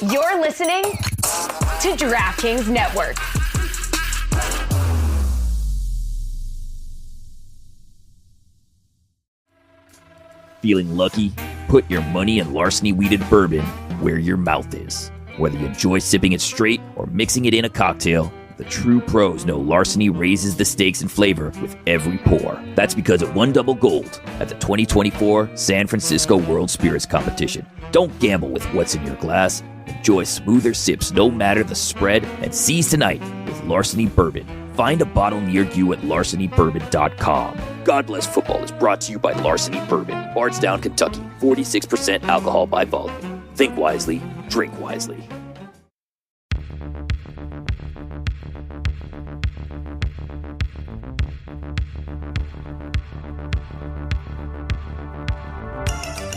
You're listening to DraftKings Network. Feeling lucky? Put your money in Larceny Wheated Bourbon where your mouth is. Whether you enjoy sipping it straight or mixing it in a cocktail, the true pros know Larceny raises the stakes in flavor with every pour. That's because it won double gold at the 2024 San Francisco World Spirits Competition. Don't gamble with what's in your glass. Enjoy smoother sips no matter the spread, and seize tonight with Larceny Bourbon. Find a bottle near you at larcenybourbon.com. God Bless Football is brought to you by Larceny Bourbon, Bardstown, Kentucky. 46% alcohol by volume. Think wisely, drink wisely.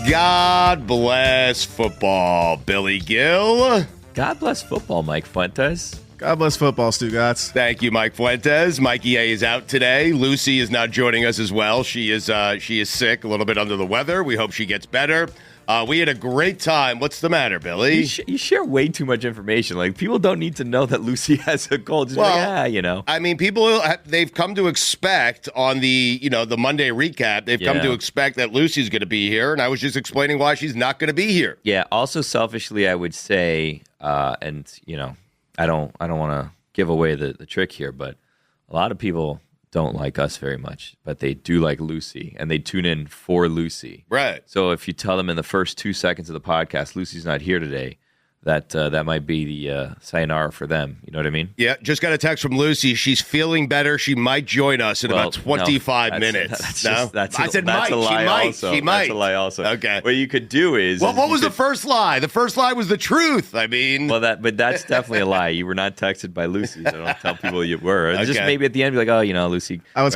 God bless football, Billy Gill. God bless football, Mike Fuentes. God bless football, Stugotz. Thank you, Mike Fuentes. Mikey A is out today. Lucy is not joining us as well. She is sick, a little bit under the weather. We hope she gets better. We had a great time. What's the matter, Billy? You share way too much information. Like, people don't need to know that Lucy has a cold. Just I mean, people, they've come to expect on the Monday recap, they've come to expect that Lucy's going to be here, and I was just explaining why she's not going to be here. Yeah, also selfishly, I would say, I don't want to give away the trick here, but a lot of people don't like us very much, but they do like Lucy, and they tune in for Lucy. Right. So if you tell them in the first 2 seconds of the podcast, Lucy's not here today, that might be the sayonara for them. You know what I mean? Yeah, just got a text from Lucy. She's feeling better. She might join us in about 25 minutes. I said that's a lie also. She might. That's a lie also. Okay. What you could do is... Well, what was the first lie? The first lie was the truth. I mean... But that's definitely a lie. You were not texted by Lucy, so don't tell people you were. Okay. Just maybe at the end be like, Lucy. I was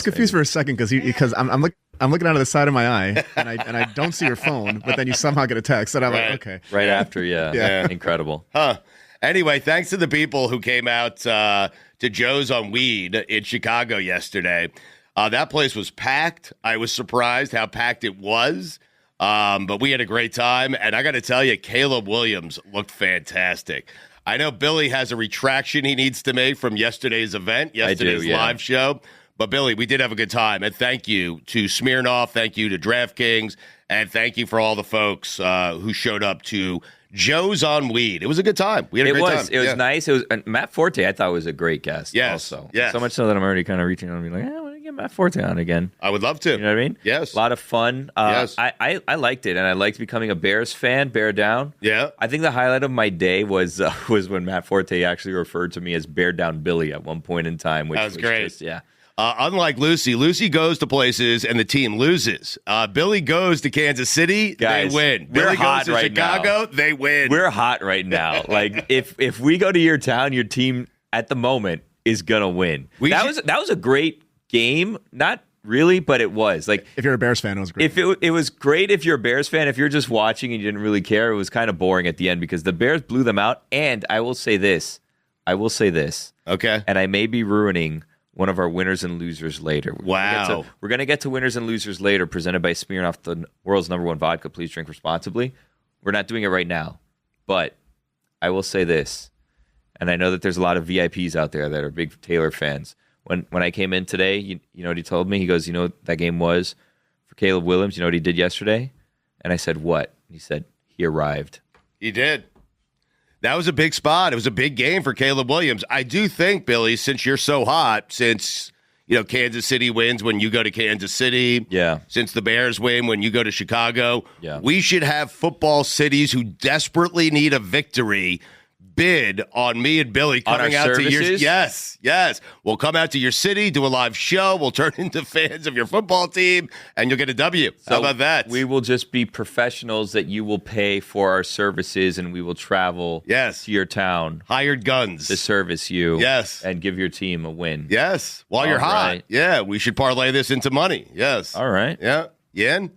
confused for a second because I'm looking out of the side of my eye and I don't see your phone, but then you somehow get a text and I'm like, okay. Right after, yeah. Incredible. Huh. Anyway, thanks to the people who came out to Joe's on Weed in Chicago yesterday. That place was packed. I was surprised how packed it was. But we had a great time. And I got to tell you, Caleb Williams looked fantastic. I know Billy has a retraction he needs to make from yesterday's live show. But, Billy, we did have a good time. And thank you to Smirnoff. Thank you to DraftKings. And thank you for all the folks who showed up to Joe's on Weed. It was a good time. We had a great time. It was nice. It was Matt Forte, I thought, was a great guest. Yes. Also. Yes. So much so that I'm already kind of reaching out and being like, I want to get Matt Forte on again. I would love to. You know what I mean? Yes. A lot of fun. Yes. I liked it, and I liked becoming a Bears fan, Bear Down. Yeah. I think the highlight of my day was when Matt Forte actually referred to me as Bear Down Billy at one point in time. Which that was great. Just, yeah. Unlike Lucy goes to places and the team loses. Billy goes to Kansas City, guys, they win. We're Billy hot goes to right Chicago, now. they win. We're hot right now. Like if we go to your town, your team at the moment is gonna win. That was a great game. Not really, but it was. Like if you're a Bears fan, it was great. If it was great if you're a Bears fan. If you're just watching and you didn't really care, it was kind of boring at the end because the Bears blew them out. And I will say this. Okay. And I may be ruining one of our winners and losers later. Wow. We're going to get to winners and losers later, presented by Smirnoff, the world's #1 vodka. Please drink responsibly. We're not doing it right now. But I will say this, and I know that there's a lot of VIPs out there that are big Taylor fans. When I came in today, you know what he told me? He goes, you know what that game was for Caleb Williams? You know what he did yesterday? And I said, what? He said, he arrived. He did. That was a big spot. It was a big game for Caleb Williams. I do think, Billy, since you're so hot, since Kansas City wins when you go to Kansas City, since the Bears win when you go to Chicago, we should have football cities who desperately need a victory bid on me and Billy coming out services? to your yes. We'll come out to your city, do a live show. We'll turn into fans of your football team, and you'll get a W. How about that? We will just be professionals that you will pay for our services, and we will travel to your town. Hired guns. To service you. Yes. And give your team a win. Yes. While you're hot. Yeah, we should parlay this into money. Yes. All right. Yeah. Yen?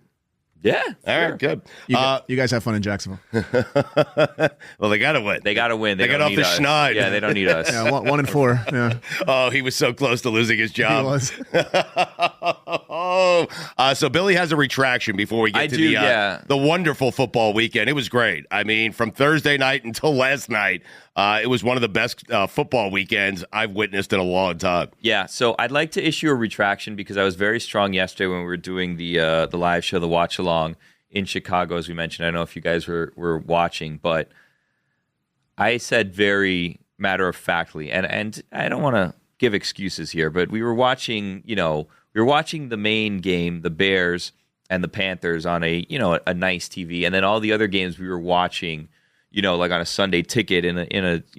Yeah. All right, good. You guys have fun in Jacksonville. Well, they got to win. They got to win. They got off the schneid. Yeah, they don't need us. Yeah, 1-4. Yeah. Oh, he was so close to losing his job. He was. So Billy has a retraction before we get the wonderful football weekend. It was great. I mean, from Thursday night until last night, it was one of the best football weekends I've witnessed in a long time. Yeah, so I'd like to issue a retraction because I was very strong yesterday when we were doing the live show, the watch along in Chicago, as we mentioned. I don't know if you guys were watching, but I said very matter-of-factly, and I don't want to give excuses here, but we were watching, the main game, the Bears and the Panthers on a nice TV, and then all the other games we were watching, like on a Sunday ticket in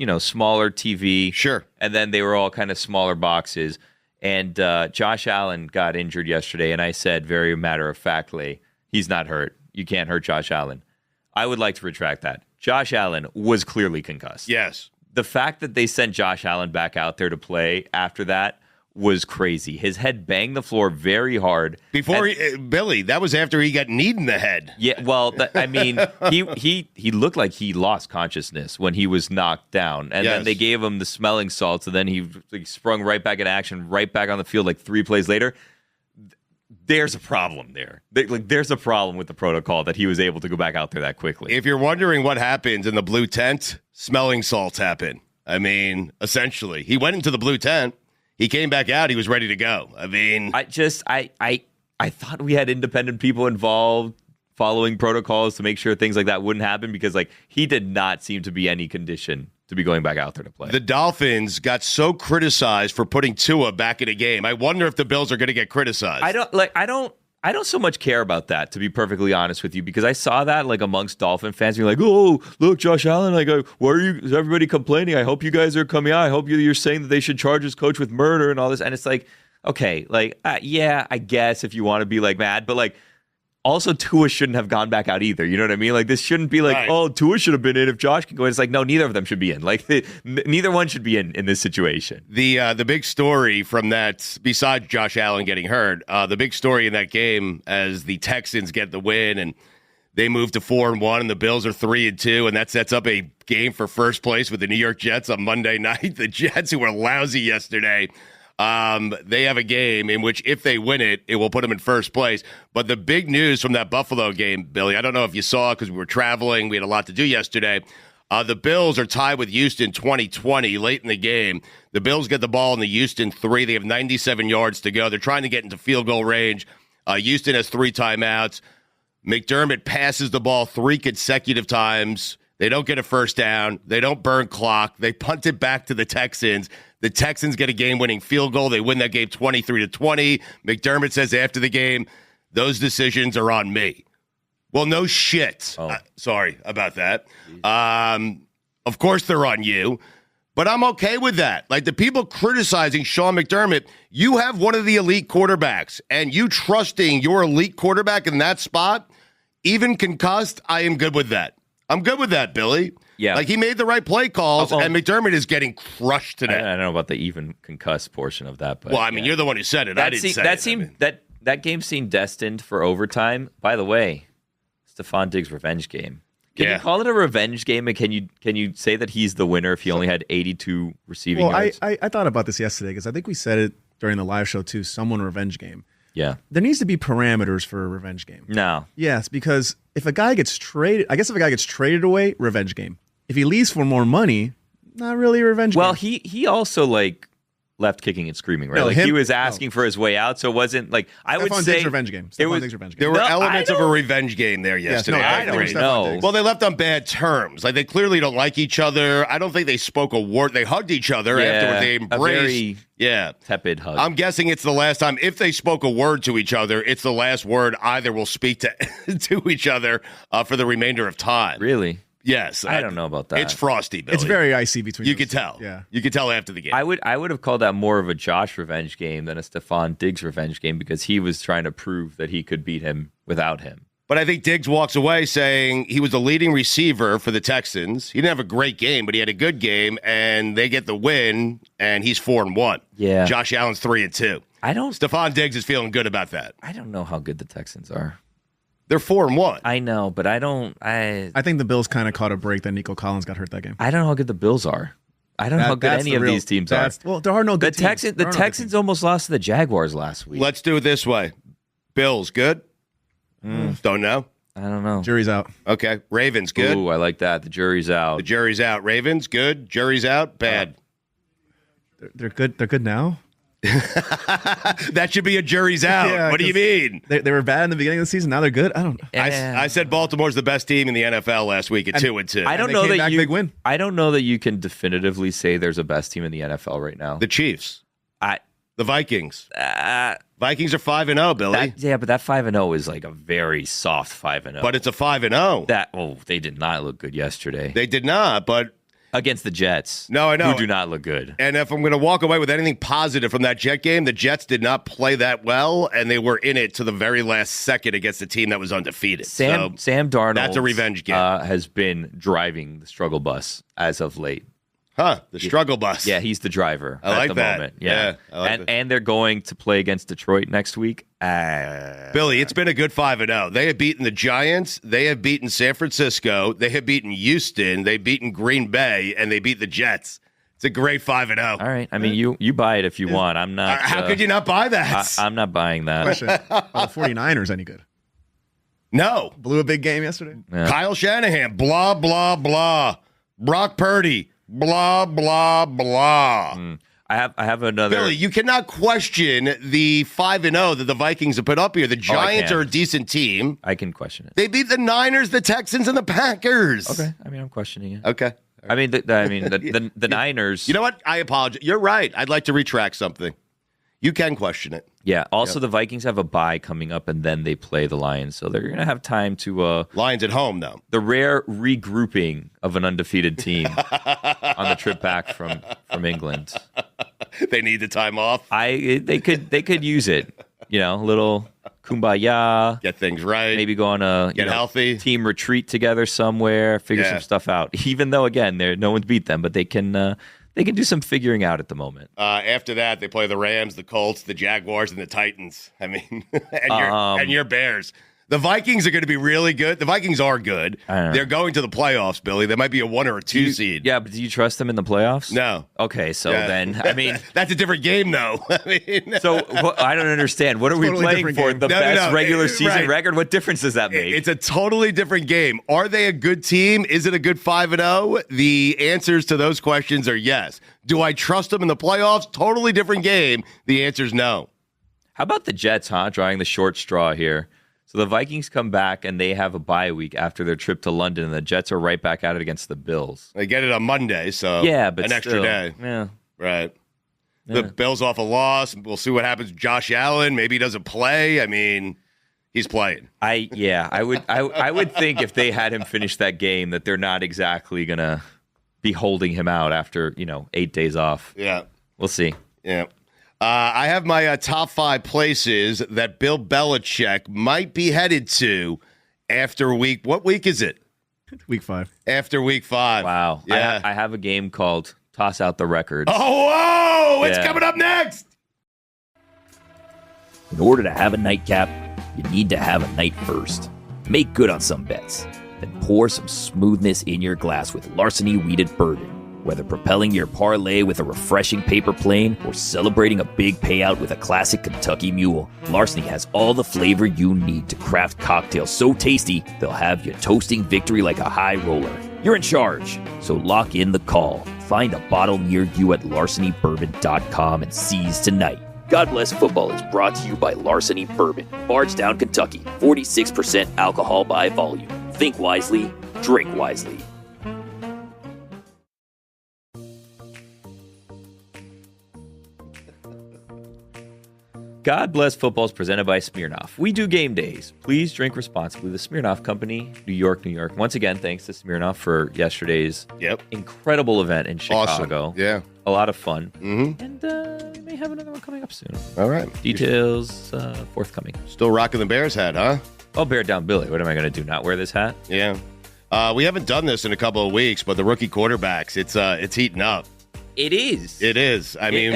a smaller TV. Sure. And then they were all kind of smaller boxes. And Josh Allen got injured yesterday, and I said very matter-of-factly, he's not hurt. You can't hurt Josh Allen. I would like to retract that. Josh Allen was clearly concussed. Yes. The fact that they sent Josh Allen back out there to play after that was crazy. His head banged the floor very hard. Billy, that was after he got kneed in the head. Yeah, well, he looked like he lost consciousness when he was knocked down. And then they gave him the smelling salts, and then he sprung right back in action, right back on the field like 3 plays later. There's a problem there. There's a problem with the protocol that he was able to go back out there that quickly. If you're wondering what happens in the blue tent, smelling salts happen. I mean, essentially, he went into the blue tent. He came back out. He was ready to go. I mean, I thought we had independent people involved following protocols to make sure things like that wouldn't happen because he did not seem to be any condition to be going back out there to play. The Dolphins got so criticized for putting Tua back in a game. I wonder if the Bills are going to get criticized. I don't so much care about that, to be perfectly honest with you, because I saw that amongst Dolphin fans. You're like, oh, look, Josh Allen. Why is everybody complaining? I hope you guys are coming out. I hope you're saying that they should charge his coach with murder and all this. And it's okay, yeah, I guess if you want to be mad, but also, Tua shouldn't have gone back out either. You know what I mean? This shouldn't be right. Oh, Tua should have been in if Josh can go in. It's no, neither of them should be in. Neither one should be in this situation. The big story from that, besides Josh Allen getting hurt, the big story in that game as the Texans get the win and they move to 4-1 and the Bills are 3-2, and that sets up a game for first place with the New York Jets on Monday night. The Jets, who were lousy yesterday, they have a game in which if they win it, it will put them in first place. But the big news from that Buffalo game, Billy, I don't know if you saw because we were traveling. We had a lot to do yesterday. The Bills are tied with Houston 20-20 late in the game. The Bills get the ball in the Houston 3. They have 97 yards to go. They're trying to get into field goal range. Houston has 3 timeouts. McDermott passes the ball 3 consecutive times. They don't get a first down. They don't burn clock. They punt it back to the Texans. The Texans get a game-winning field goal. They win that game 23-20. McDermott says after the game, those decisions are on me. Well, no shit. Oh. Sorry about that. Of course they're on you, but I'm okay with that. The people criticizing Sean McDermott, you have one of the elite quarterbacks, and you trusting your elite quarterback in that spot, even concussed, I am good with that. I'm good with that, Billy. Yeah. He made the right play calls, and McDermott is getting crushed today. I don't know about the even concussed portion of that. But well, I mean, you're the one who said it. I didn't say it. That game seemed destined for overtime. By the way, Stephon Diggs' revenge game. Can you call it a revenge game? And can you say that he's the winner if he only had 82 receiving yards? I thought about this yesterday because I think we said it during the live show too. Someone revenge game. Yeah. There needs to be parameters for a revenge game. No. Yes, because if a guy gets traded, away, revenge game. If he leaves for more money, not really a revenge game. Well, he also left kicking and screaming, right? No, he was asking for his way out, so it wasn't I would say Diggs revenge game. Diggs revenge game. There were elements of a revenge game there yesterday. I don't know. Well, they left on bad terms. They clearly don't like each other. I don't think they spoke a word. They hugged each other afterward. They embraced. Tepid hug. I'm guessing it's the last time. If they spoke a word to each other, it's the last word either will speak to each other for the remainder of time. Really? Yes. I don't know about that. It's frosty, Billy. It's very icy between You could tell. Yeah. You could tell after the game. I would have called that more of a Josh revenge game than a Stephon Diggs revenge game because he was trying to prove that he could beat him without him. But I think Diggs walks away saying he was the leading receiver for the Texans. He didn't have a great game, but he had a good game, and they get the win, and he's 4-1. Yeah. Josh Allen's 3-2. Stephon Diggs is feeling good about that. I don't know how good the Texans are. They're 4-1. I know, but I think the Bills kind of caught a break that Nico Collins got hurt that game. I don't know how good the Bills are. I don't know how good any of these teams are. Well, there are no good teams. The Texans almost lost to the Jaguars last week. Let's do it this way. Bills, good? Don't know. I don't know. Jury's out. Okay. Ravens, good? Ooh, I like that. The jury's out. The jury's out. Ravens, good? Jury's out? Bad. They're good. They're good now. That should be a jury's out. Yeah, What do you mean? They were bad in the beginning of the season. Now they're good. I don't know. I said Baltimore's the best team in the NFL last week at 2-2. I don't they know came that back you. big win. I don't know that you can definitively say there's a best team in the NFL right now. The Chiefs. I The Vikings. Vikings are 5-0, Billy. but that 5-0 is like a very soft 5-0. But it's a 5-0. They did not look good yesterday They did not, but against the Jets. No, I know. Who do not look good. and if I'm going to walk away with anything positive from that Jet game, the Jets did not play that well, and they were in it to the very last second against a team that was undefeated. Sam So, Darnold. that's a revenge game. Has been driving the struggle bus as of late. the struggle bus. Yeah, he's the driver I at like the that. moment. Yeah, I like and that. and they're going to play against Detroit next week. Billy, it's been a good 5-0. They have beaten the Giants. They have beaten San Francisco. They have beaten Houston. They've beaten Green Bay, and they beat the Jets. It's a great 5-0. All right. I mean, you buy it if you want. I'm not. How could you not buy that? I'm not buying that. Question: Are the 49ers any good? No. Blew a big game yesterday. Yeah. Kyle Shanahan, blah, blah, blah. Brock Purdy, blah, blah, blah. I have another. Billy, you cannot question the 5-0 that the Vikings have put up here. The Giants can. are a decent team. I can question it. They beat the Niners, the Texans, and the Packers. Okay. I mean, I'm questioning it. Okay. I mean, the Niners. You know what? I apologize. You're right. I'd like to retract something. You can question it. Yeah. Also, the Vikings have a bye coming up, and then they play the Lions, so they're gonna have time to. Lions at home, though. The rare regrouping of an undefeated team on the trip back from England. They need the time off. They could use it. You know, a little kumbaya. Get things right. Maybe go on a Get healthy. team retreat together somewhere. Figure some stuff out. Even though again, no one's beat them, but they can do some figuring out at the moment. After that, they play the Rams, the Colts, the Jaguars, and the Titans. I mean, and your Bears. The Vikings are going to be really good. The Vikings are good. They're going to the playoffs, Billy. They might be a 1 or a 2 seed. Yeah, but do you trust them in the playoffs? No. Okay, so then, I mean... That's a different game, though. I mean, so I don't understand. What are we Totally playing different for? game. The best regular season right. record? What difference does that make? It's a totally different game. Are they a good team? Is it a good 5-0? The answers to those questions are yes. Do I trust them in the playoffs? Totally different game. The answer is no. How about the Jets, drawing the short straw here? So the Vikings come back and they have a bye week after their trip to London, and the Jets are right back at it against the Bills. They get it on Monday, so But an extra still, day. Yeah. Right. The Bills off a loss. We'll see what happens with Josh Allen. Maybe he doesn't play. I mean, he's playing. I would think if they had him finish that game that they're not exactly gonna be holding him out after 8 days off. Yeah. We'll see. Yeah. I have my top 5 places that Bill Belichick might be headed to after week. What week is it? Week 5. After week 5. Wow. Yeah. I have a game called Toss Out the Records. Oh, whoa! It's Yeah. coming up next. In order to have a nightcap, you need to have a night first. Make good on some bets. Then pour some smoothness in your glass with Larceny Weeded Bourbon. Whether propelling your parlay with a refreshing paper plane or celebrating a big payout with a classic Kentucky Mule, Larceny has all the flavor you need to craft cocktails so tasty they'll have you toasting victory like a high roller. You're in charge, so lock in the call. Find a bottle near you at larcenybourbon.com and seize tonight. God Bless Football is brought to you by Larceny Bourbon, Bardstown, Kentucky. 46% alcohol by volume. Think wisely, drink wisely. God Bless Football is presented by Smirnoff. We do game days. Please drink responsibly. The Smirnoff Company, New York, New York. Once again, thanks to Smirnoff for yesterday's incredible event in Chicago. Awesome. Yeah. A lot of fun. Mm-hmm. And we may have another one coming up soon. All right. Details forthcoming. Still rocking the Bears hat, huh? I'll bear down Billy. What am I going to do? Not wear this hat? Yeah. We haven't done this in a couple of weeks, but the rookie quarterbacks, it's heating up. It is. It is. I mean,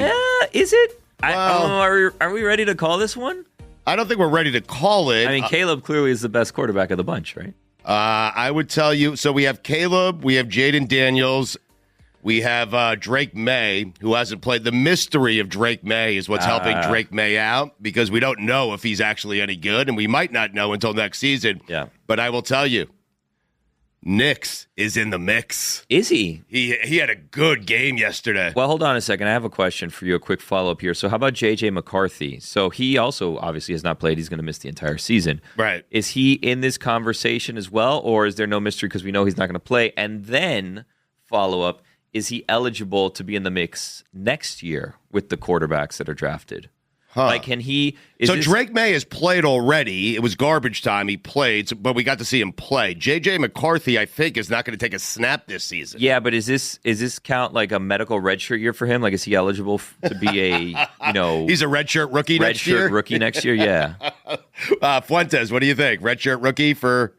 is it? Well, are we ready to call this one? I don't think we're ready to call it. I mean, Caleb clearly is the best quarterback of the bunch, right? I would tell you. So we have Caleb, we have Jaden Daniels, We have Drake May, who hasn't played. The mystery of Drake May is what's helping Drake May out because we don't know if he's actually any good, and we might not know until next season. Yeah. But I will tell you, Nix is in the mix. Is he? He had a good game yesterday. Well, hold on a second. I have a question for you, a quick follow-up here. So how about J.J. McCarthy? So he also obviously has not played. He's going to miss the entire season. Right. Is he in this conversation as well, or is there no mystery because we know he's not going to play? And then follow-up, is he eligible to be in the mix next year with the quarterbacks that are drafted? Huh. Like, can he? Drake May has played already. It was garbage time. He played, but we got to see him play. J.J. McCarthy, I think, is not going to take a snap this season. Yeah, but is this count like a medical redshirt year for him? Like, is he eligible to be a He's a redshirt rookie next year. Redshirt rookie next year, yeah. Fuentes, what do you think? Redshirt rookie for?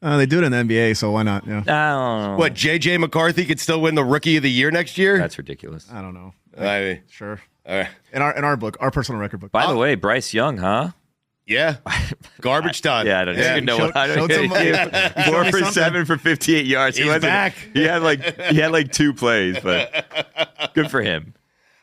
They do it in the NBA, so why not? Yeah. I don't know. What, J.J. McCarthy could still win the Rookie of the Year next year? That's ridiculous. I don't know. I mean, Sure. all right. In our book, our personal record book. By the way, Bryce Young, huh? Yeah. Garbage time. Yeah, I don't even know what. Showed some- 4 for 7 for 58 yards. He's back. He had like 2 plays, but good for him.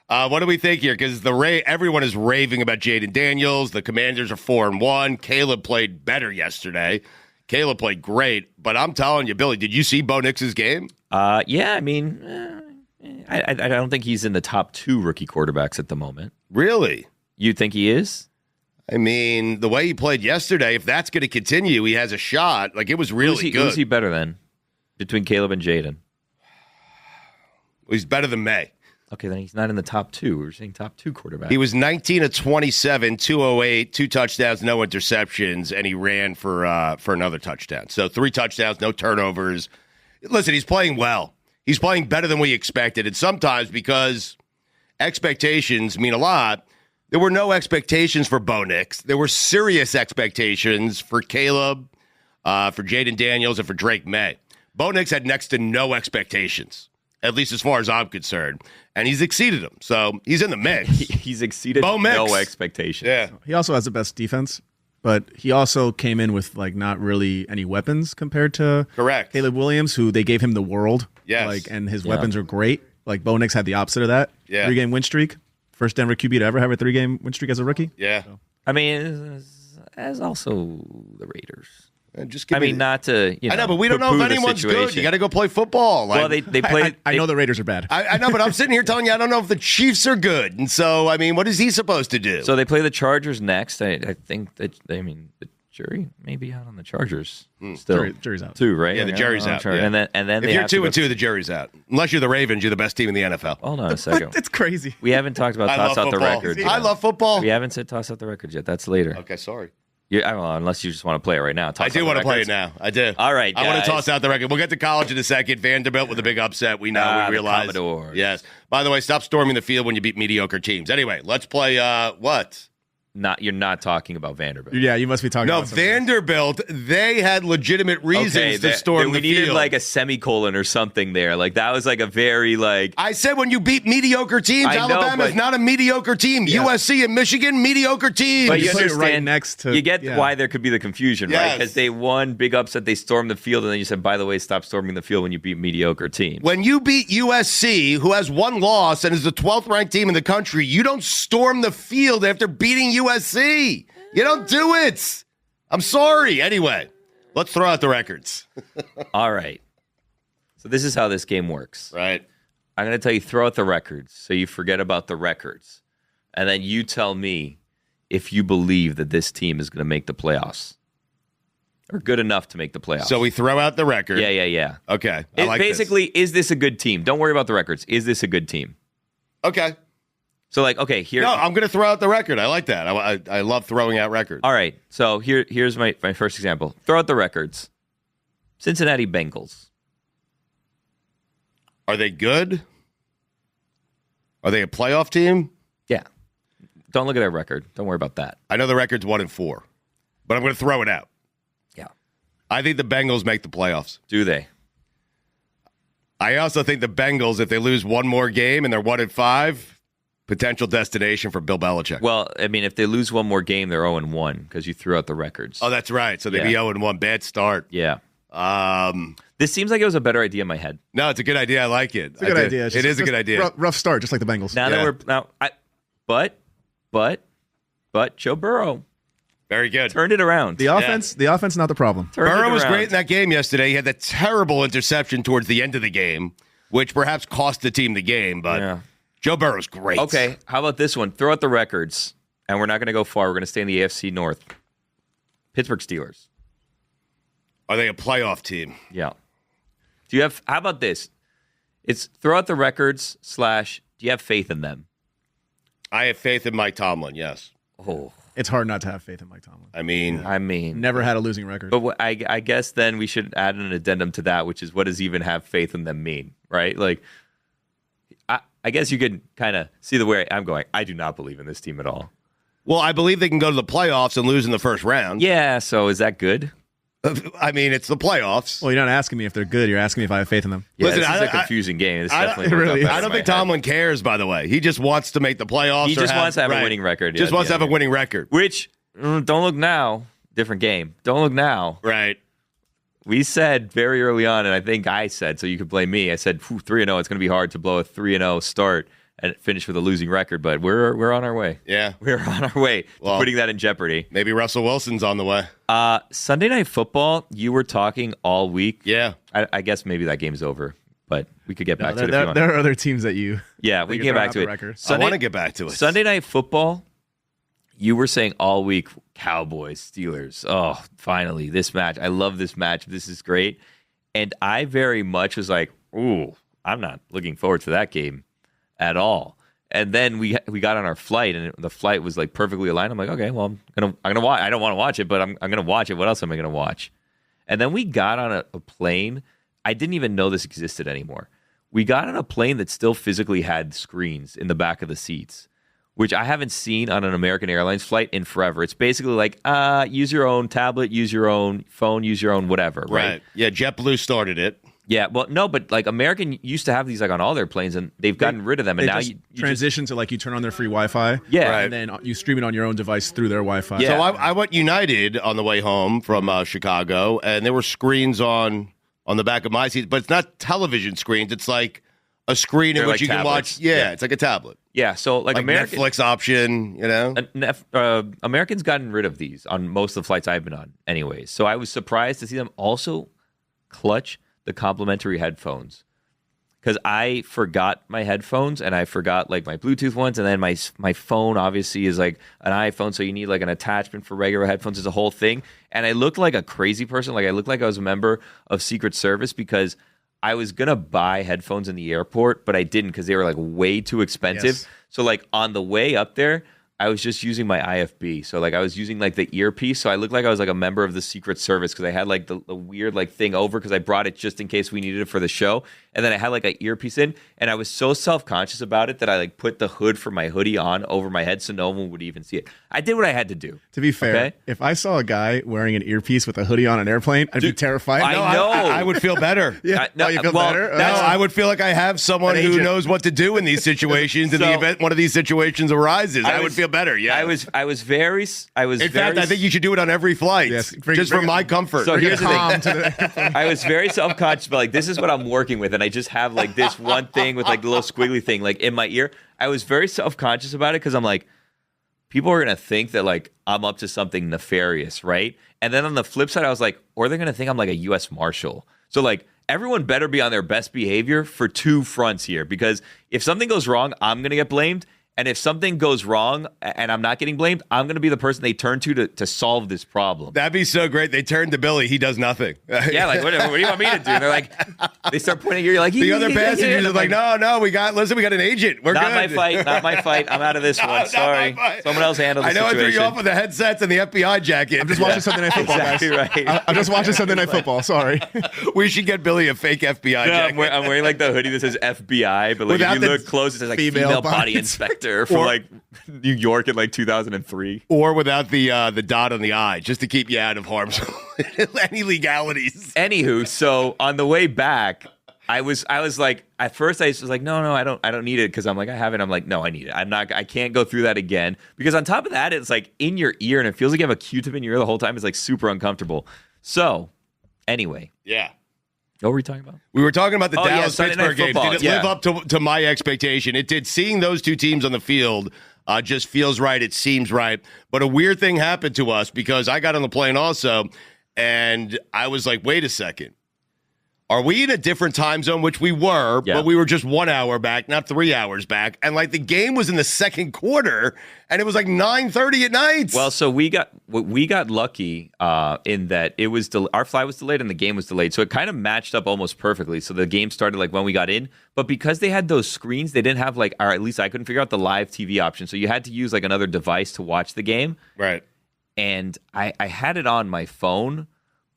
What do we think here? Because everyone is raving about Jaden Daniels. The Commanders are 4-1. Caleb played better yesterday. Caleb played great, but I'm telling you, Billy, did you see Bo Nix's game? Yeah, I mean, I don't think he's in the top 2 rookie quarterbacks at the moment. Really? You think he is? I mean, the way he played yesterday, if that's going to continue, he has a shot. Like, it was really good. Who's he better than between Caleb and Jaden? He's better than May. Okay, then he's not in the top 2. We were saying top 2 quarterback. He was 19 of 27, 208, 2 touchdowns, no interceptions, and he ran for another touchdown. So 3 touchdowns, no turnovers. Listen, he's playing well. He's playing better than we expected. And sometimes because expectations mean a lot, there were no expectations for Bo Nix. There were serious expectations for Caleb, for Jaden Daniels, and for Drake May. Bo Nix had next to no expectations, at least as far as I'm concerned. And he's exceeded them. So he's in the mix. He's exceeded no expectations. Yeah. He also has the best defense, but he also came in with like not really any weapons compared to Correct. Caleb Williams, who they gave him the world. Yes. And his weapons are great. Like Bo Nix had the opposite of that. Yeah. 3-game win streak. First Denver QB to ever have a 3-game win streak as a rookie. Yeah. I mean, as also the Raiders. Just I mean, not to, I know, but we don't know if poo-poo the anyone's good. situation. You got to go play football. Like, Well, they played. I know the Raiders are bad. I know, but I'm sitting here telling you I don't know if the Chiefs are good. And so, I mean, what is he supposed to do? So they play the Chargers next. I think that, the jury may be out on the Chargers still. Jury's out. 2, right? Yeah, the jury's out. Yeah. And then if they you're have to 2-2, the jury's out. Unless you're the Ravens, you're the best team in the NFL. Hold on a second. It's crazy. We haven't talked about I toss love out the football. record. I love football. We haven't said toss out the record yet. That's later. Okay, sorry. I don't know, unless you just want to play it right now. I do want to play it now. I do. All right, I want to guys. toss out the record. We'll get to college in a second. Vanderbilt with a big upset. We know. We The realize. Commodores. Yes. By the way, stop storming the field when you beat mediocre teams. Anyway, let's play what? You're not talking about Vanderbilt. Yeah, you must be talking No, about something. Vanderbilt, they had legitimate reasons to storm we the needed field. like a semicolon or something there. Like that was like a very like. I said when you beat mediocre teams, I know, Alabama's but- not a mediocre team. Yeah. USC and Michigan, mediocre teams. But you put it understand right next to- you get yeah. why there could be the confusion, right? Yes. Because they won, big upset, they stormed the field, and then you said, by the way, stop storming the field when you beat mediocre teams. When you beat USC, who has 1 loss and is the 12th ranked team in the country, you don't storm the field after beating USC. You don't do it. I'm sorry. Anyway, let's throw out the records. All right. So this is how this game works. Right. I'm going to tell you, throw out the records, so you forget about the records. And then you tell me if you believe that this team is going to make the playoffs. Or good enough to make the playoffs. So we throw out the record. Yeah. Okay. I It, like basically, is this a good team? Don't worry about the records. Is this a good team? this. Okay. So, like, okay, here. No, I'm going to throw out the record. I like that. I love throwing out records. All right. So here's my first example. Throw out the records. Cincinnati Bengals. Are they good? Are they a playoff team? Yeah. Don't look at their record. Don't worry about that. I know the record's 1-4, but I'm going to throw it out. Yeah. I think the Bengals make the playoffs. Do they? I also think the Bengals, if they lose one more game and they're 1-5, potential destination for Bill Belichick. Well, I mean, if they lose one more game, they're 0-1 because you threw out the records. Oh, that's right. So they'd be Yeah. 0-1. Bad start. Yeah. This seems like it was a better idea in my head. No, it's a good idea. I like it. It's a good idea. It is a good idea. Rough start, just like the Bengals. But Joe Burrow Very good. turned it around. The offense, not the problem. Burrow was great in that game yesterday. He had that terrible interception towards the end of the game, which perhaps cost the team the game, but Joe Burrow's great. Okay, how about this one? Throw out the records, and we're not going to go far. We're going to stay in the AFC North. Pittsburgh Steelers. Are they a playoff team? Yeah. Do you have? How about this? It's throw out the records / do you have faith in them? I have faith in Mike Tomlin, yes. Oh, It's hard not to have faith in Mike Tomlin. I mean, Never had a losing record. but I guess then we should add an addendum to that, which is what does even have faith in them mean, right? Like, I guess you could kind of see the way I'm going. I do not believe in this team at all. well, I believe they can go to the playoffs and lose in the first round. Yeah, so is that good? I mean, it's the playoffs. Well, you're not asking me if they're good. You're asking me if I have faith in them. Yeah, Listen, this is I- a confusing game. This I- definitely it worked really out is. better I don't in my think head. Tomlin cares, by the way. He just wants to make the playoffs. He or just wants to have a right. winning record. Just Yeah, wants to have a yeah. winning record. Which, don't look now. Different game. Don't look now. Right. We said very early on, and I think I said, so you could blame me. I said 3-0. It's going to be hard to blow a 3-0 start and finish with a losing record, but we're on our way. Yeah. We're on our way to Well- putting that in jeopardy. Maybe Russell Wilson's on the way. Sunday Night Football, you were talking all week. Yeah. I guess maybe that game's over, but we could get back to it if you want. There are other teams that you. Yeah, we you're can get throwing back out to the it. record. I want to get back to it. Sunday Night Football, you were saying all week, Cowboys, Steelers. Oh, finally, this match. I love this match. This is great. And I very much was like, ooh, I'm not looking forward to that game at all. And then we got on our flight, and the flight was like perfectly aligned. I'm like, okay, well, I'm gonna watch. I don't want to watch it, but I'm gonna watch it. What else am I gonna watch? And then we got on a plane. I didn't even know this existed anymore. We got on a plane that still physically had screens in the back of the seats, which I haven't seen on an American Airlines flight in forever. It's basically like, use your own tablet, use your own phone, use your own whatever, right? Yeah, JetBlue started it. Yeah, well, no, but like American used to have these like on all their planes, and they've gotten rid of them, and They now just you transition to like you turn on their free Wi-Fi. Yeah. Right. And then you stream it on your own device through their Wi-Fi. Yeah. So I went United on the way home from Chicago, and there were screens on the back of my seat, but it's not television screens. It's like a screen in They're which like you can tablets. watch. Yeah, it's like a tablet. yeah. So like American Netflix option, you know? Americans gotten rid of these on most of the flights I've been on, anyways. So I was surprised to see them also clutch the complimentary headphones. Because I forgot my headphones and I forgot like my Bluetooth ones, and then my phone obviously is like an iPhone, so you need like an attachment for regular headphones. It's a whole thing, and I looked like a crazy person. Like I looked like I was a member of Secret Service because I was gonna buy headphones in the airport, but I didn't because they were like way too expensive. Yes. So like on the way up there, I was just using my IFB. So like I was using like the earpiece. So I looked like I was like a member of the Secret Service because I had like the weird like thing over because I brought it just in case we needed it for the show. And then I had like an earpiece in, and I was so self-conscious about it that I like put the hood for my hoodie on over my head so no one would even see it. I did what I had to do. To be fair, Okay. if I saw a guy wearing an earpiece with a hoodie on an airplane, I'd be terrified. I know. I would feel better. Yeah. No, You feel well, better? No, I would feel like I have someone An who agent. knows what to do in these situations in the So- event one of these situations arises. I would was- feel better. Yeah. I was very. In fact, I think you should do it on every flight, Yes, just for my comfort. So here's the thing. Calm to the I was very self-conscious, but like this is what I'm working with, and I just have like this one thing with like the little squiggly thing like in my ear. I was very self-conscious about it because I'm like, people are gonna think that like I'm up to something nefarious, right? And then on the flip side, I was like, or they're gonna think I'm like a U.S. Marshal. So like everyone better be on their best behavior for two fronts here, because if something goes wrong, I'm gonna get blamed. And if something goes wrong and I'm not getting blamed, I'm going to be the person they turn to solve this problem. That'd be so great. They turn to Billy. He does nothing. Yeah, like, what do you want me to do? And they're like, they start pointing at you. You're like, The other passengers are like, no, we got an agent. We're not good. not my fight. I'm out of this one. Not Sorry. my fight. Someone else handled the I know situation. I threw you off with the headsets and the FBI jacket. I'm just watching Sunday Night Football, Exactly guys. right. I'm just watching Sunday Night Football. Sorry. We should get Billy a fake FBI No, jacket. I'm wearing like the hoodie that says FBI, but like Without if you the look close, it says like female female body body inspector from Or- like New York in like 2003. Or without the dot on the I, just to keep you out of harm's any legalities. Anywho, so on the way back, I was like, at first I was like, no, I don't need it because I'm like, I have it. I'm like, no, I need it. I can't go through that again because on top of that, it's like in your ear and it feels like you have a Q-tip in your ear the whole time. It's like super uncomfortable. So Anyway. Yeah. What were we talking about? We were talking about the Sunday Night Dallas-Pittsburgh game. Football, Did it live up to my expectation? It did. Seeing those two teams on the field just feels right. It seems right. But a weird thing happened to us because I got on the plane also, and I was like, wait a second. Are we in a different time zone? Which we were, but we were just 1 hour back, not 3 hours back. And like the game was in the second quarter, and it was like 9:30 at night. Well, so we got lucky in that it was our flight was delayed and the game was delayed, so it kind of matched up almost perfectly. So the game started like when we got in, but because they had those screens, they didn't have like, or at least I couldn't figure out the live TV option. So you had to use like another device to watch the game. Right. And I had it on my phone.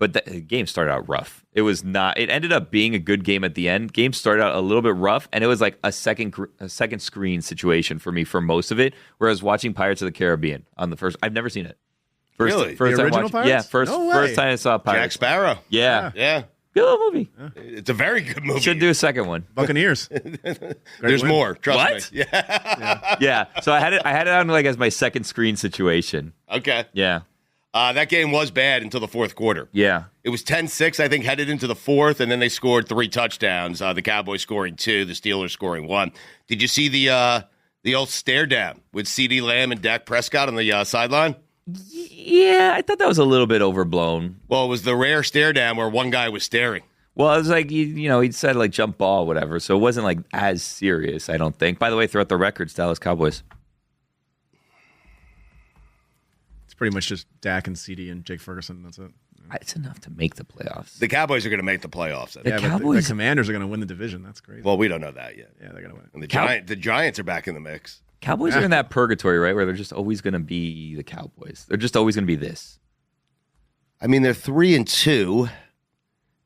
But the game started out rough. It was not. It ended up being a good game at the end. Game started out a little bit rough, and it was like a second screen situation for me for most of it. Whereas watching Pirates of the Caribbean on the first, I've never seen it. Really? First The time original watching, Pirates? yeah, first time I saw Pirates. Jack Sparrow. Yeah, Yeah. good little movie. It's a very good movie. Should do a second one. Buccaneers. There's win. more. Trust What? me. Yeah. Yeah, so I had it on like as my second screen situation. Okay. Yeah, That game was bad until the fourth quarter. yeah. It was 10-6, I think, headed into the fourth, and then they scored 3 touchdowns. The Cowboys scoring 2, the Steelers scoring 1. Did you see the old stare down with CeeDee Lamb and Dak Prescott on the sideline? Yeah, I thought that was a little bit overblown. Well, it was the rare stare down where one guy was staring. Well, it was like, he said like jump ball, whatever. So it wasn't like as serious, I don't think. By the way, throughout the records, Dallas Cowboys. It's pretty much just Dak and CD and Jake Ferguson. That's it. It's enough to make the playoffs. The Cowboys are going to make the playoffs. I think. Yeah, but Cowboys- the Commanders are going to win the division. That's crazy. Well, we don't know that yet. Yeah, they're going to win. And the Giants are back in the mix. Cowboys are in that purgatory, right, where they're just always going to be the Cowboys. They're just always going to be this. I mean, they're 3-2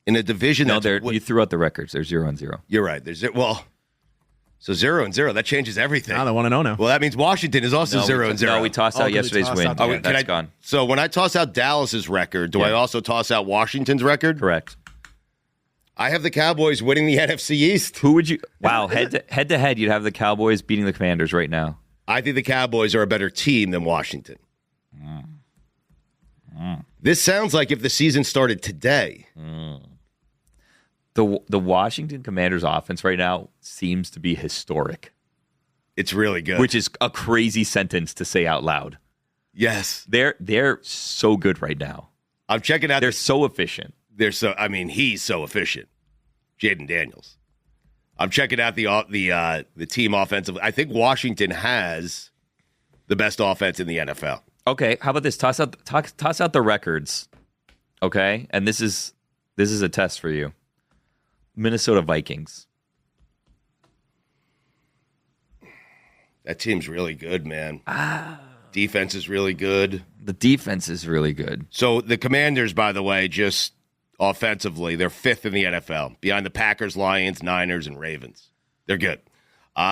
in a division. No, that's you threw out the records. They're 0-0. You're right. So 0-0. That changes everything. Now they want to know now. Well, that means Washington is also 0-0. No, we tossed out we yesterday's tossed win. out the Yeah, win. that's gone. So when I toss out Dallas's record, do I also toss out Washington's record? Correct. I have the Cowboys winning the NFC East. Who would you? Wow, head to head, you'd have the Cowboys beating the Commanders right now. I think the Cowboys are a better team than Washington. This sounds like if the season started today. The Washington Commanders offense right now seems to be historic, It's really good. which is a crazy sentence to say out loud. Yes. They're so good right now. I'm checking out. They're so efficient. He's so efficient. Jaden Daniels. I'm checking out the team offensively. I think Washington has the best offense in the NFL. Okay, how about this? Toss out the records. Okay, and this is a test for you. Minnesota Vikings. That team's really good, man. Defense is really good. The defense is really good. So the Commanders, by the way, just offensively, they're 5th in the NFL, behind the Packers, Lions, Niners, and Ravens. They're good. Who